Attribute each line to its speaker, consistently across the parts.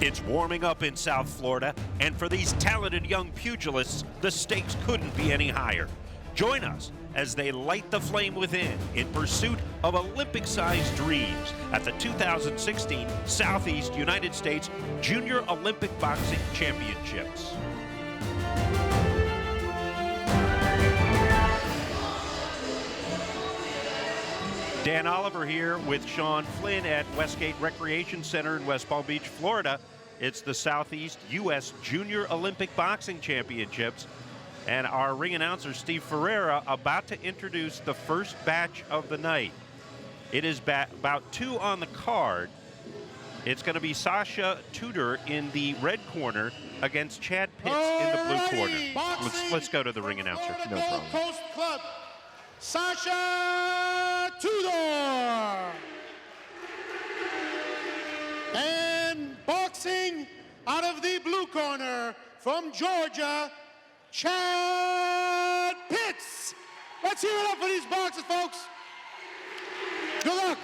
Speaker 1: It's warming up in South Florida, and for these talented young pugilists, the stakes couldn't be any higher. Join us as they light the flame within in pursuit of Olympic-sized dreams at the 2016 Southeast United States Junior Olympic Boxing Championships. Dan Oliver here with Sean Flynn at Westgate Recreation Center in West Palm Beach, Florida. It's the Southeast U.S. Junior Olympic Boxing Championships. And our ring announcer, Steve Ferreira, about to introduce the first batch of the night. It is about 2 on the card. It's going to be Sasha Tudor in the red corner against Chad Pitts in the blue corner. Let's go to the ring announcer.
Speaker 2: No problem. Coast Club, Sasha Tudor. And boxing out of the blue corner from Georgia, Chad Pitts. Let's hear it up for these boxers, folks. Good luck.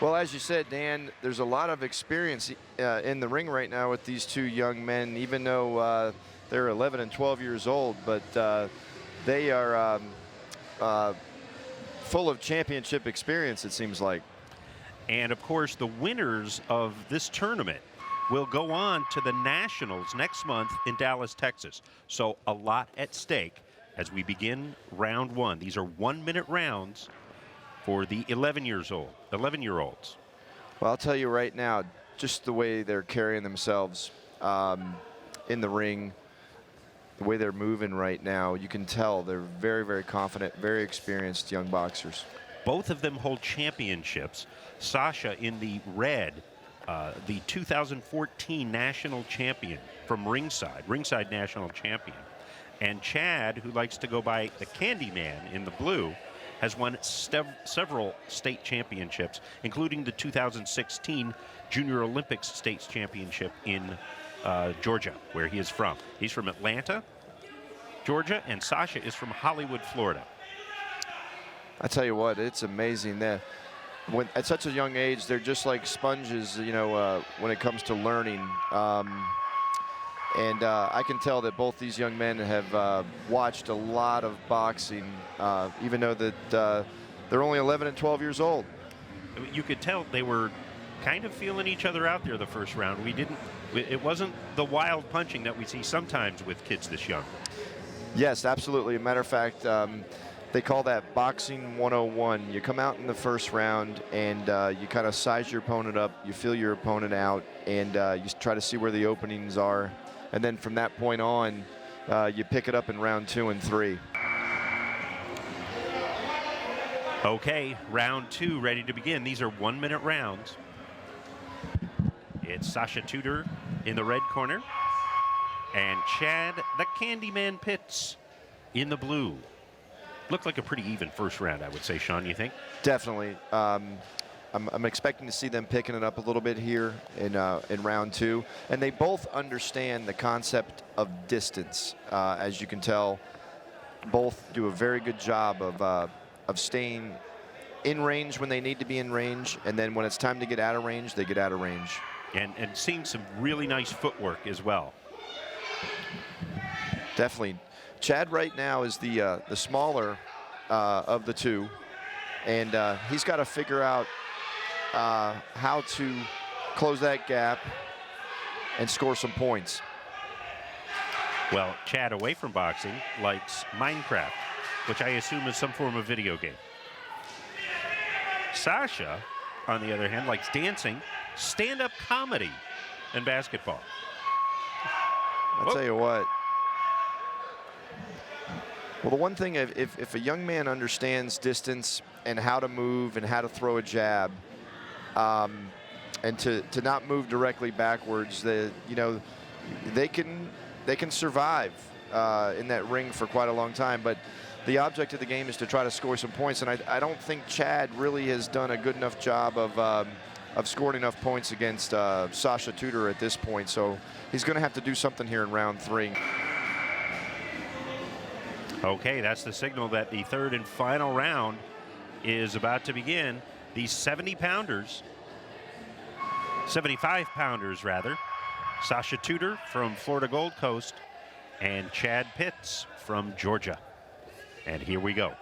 Speaker 3: Well, as you said, Dan, there's a lot of experience in the ring right now with these 2 young men, even though they're 11 and 12 years old, but they are full of championship experience, it seems like.
Speaker 1: And of course, the winners of this tournament will go on to the Nationals next month in Dallas, Texas. So a lot at stake as we begin round 1. These are 1-minute rounds for the 11-year-olds.
Speaker 3: Well, I'll tell you right now, just the way they're carrying themselves in the ring, the way they're moving right now, you can tell they're very, very confident, very experienced young boxers.
Speaker 1: Both of them hold championships. Sasha in the red, the 2014 national champion from Ringside national champion. And Chad, who likes to go by the Candyman in the blue, has won several state championships, including the 2016 Junior Olympics States Championship in Georgia, where he is from. He's from Atlanta, Georgia, and Sasha is from Hollywood, Florida.
Speaker 3: I tell you what, it's amazing that at such a young age, they're just like sponges, you know, when it comes to learning. And I can tell that both these young men have watched a lot of boxing, even though that they're only 11 and 12 years old.
Speaker 1: You could tell they were kind of feeling each other out there the first round. It wasn't the wild punching that we see sometimes with kids this young.
Speaker 3: Yes, absolutely. As a matter of fact, they call that boxing 101. You come out in the first round and you kind of size your opponent up, you feel your opponent out, and you try to see where the openings are. And then from that point on, you pick it up in round 2 and 3.
Speaker 1: Okay, round 2 ready to begin. These are 1-minute rounds. It's Sasha Tudor in the red corner and Chad the Candyman Pitts in the blue. Looked like a pretty even first round, I would say, Sean, you think?
Speaker 3: Definitely. I'm expecting to see them picking it up a little bit here in round 2. And they both understand the concept of distance. As you can tell, both do a very good job of staying in range when they need to be in range. And then when it's time to get out of range, they get out of range.
Speaker 1: And seeing some really nice footwork as well.
Speaker 3: Definitely. Chad right now is the smaller of the 2. And he's got to figure out how to close that gap and score some points.
Speaker 1: Well, Chad, away from boxing, likes Minecraft, which I assume is some form of video game. Sasha, on the other hand, likes dancing, stand-up comedy, and basketball.
Speaker 3: I'll tell you what. Well, the one thing, if a young man understands distance and how to move and how to throw a jab, and to not move directly backwards, you know, they can survive in that ring for quite a long time. But the object of the game is to try to score some points, and I don't think Chad really has done a good enough job of scoring enough points against Sasha Tudor at this point. So he's going to have to do something here in round 3.
Speaker 1: Okay, that's the signal that the 3rd and final round is about to begin. These 70-pounders 75-pounders, rather. Sasha Tudor from Florida Gold Coast and Chad Pitts from Georgia. And here we go.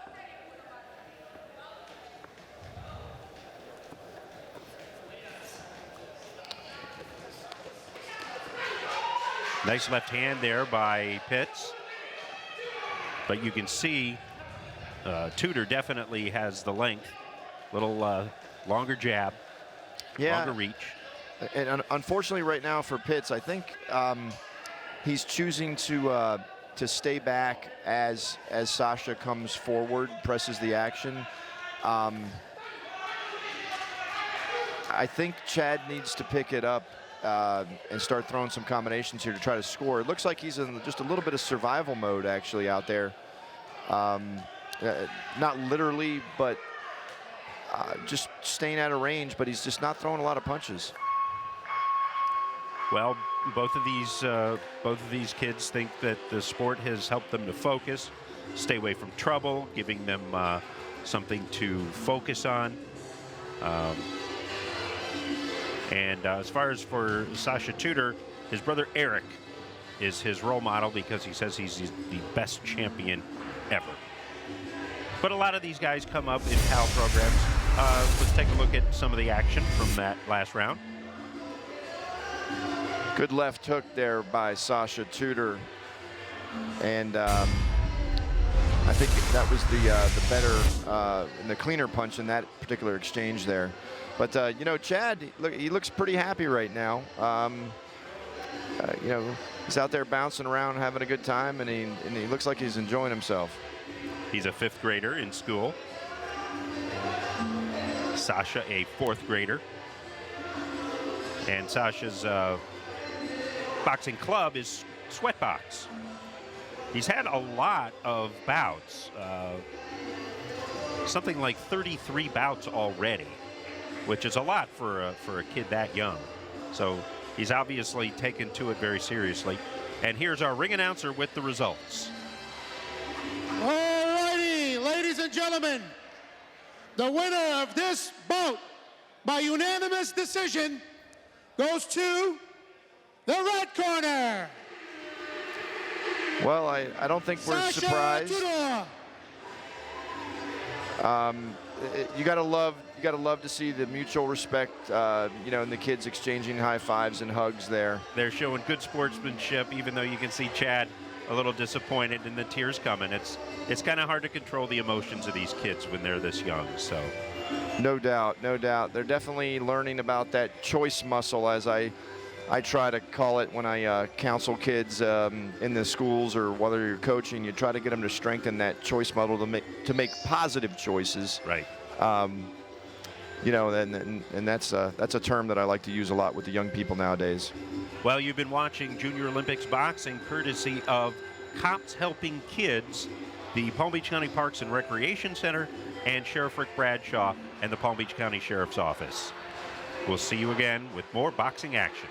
Speaker 1: Nice left hand there by Pitts. But you can see Tudor definitely has the length. Little longer jab, longer reach.
Speaker 3: And unfortunately right now for Pitts, I think he's choosing to stay back as Sasha comes forward, presses the action. I think Chad needs to pick it up and start throwing some combinations here to try to score. It looks like he's in just a little bit of survival mode actually out there. Not literally, but just staying out of range, but he's just not throwing a lot of punches.
Speaker 1: Well, both of these kids think that the sport has helped them to focus, stay away from trouble, giving them something to focus on. And as far as for Sasha Tudor, his brother Eric is his role model because he says he's the best champion ever. But a lot of these guys come up in PAL programs. Let's take a look at some of the action from that last round.
Speaker 3: Good left hook there by Sasha Tudor. And I think that was the better and the cleaner punch in that particular exchange there. But, you know, Chad, he looks pretty happy right now. You know, he's out there bouncing around, having a good time, and he looks like he's enjoying himself.
Speaker 1: He's a 5th grader in school. Sasha, a 4th grader. And Sasha's boxing club is Sweatbox. He's had a lot of bouts, something like 33 bouts already, which is a lot for a kid that young. So he's obviously taken to it very seriously. And here's our ring announcer with the results.
Speaker 2: Alrighty, ladies and gentlemen, the winner of this bout by unanimous decision goes to the red corner.
Speaker 3: Well, I don't think we're
Speaker 2: Sasha
Speaker 3: surprised.
Speaker 2: Tudor.
Speaker 3: You gotta love to see the mutual respect, you know, and the kids exchanging high fives and hugs there.
Speaker 1: They're showing good sportsmanship, even though you can see Chad a little disappointed and the tears coming. It's kind of hard to control the emotions of these kids when they're this young. So,
Speaker 3: no doubt, no doubt. They're definitely learning about that choice muscle, as I try to call it when I counsel kids in the schools or whether you're coaching. You try to get them to strengthen that choice muscle to make positive choices.
Speaker 1: right.
Speaker 3: You know, and that's a term that I like to use a lot with the young people nowadays.
Speaker 1: Well, you've been watching Junior Olympics boxing courtesy of Cops Helping Kids, the Palm Beach County Parks and Recreation Center, and Sheriff Rick Bradshaw and the Palm Beach County Sheriff's Office. We'll see you again with more boxing action.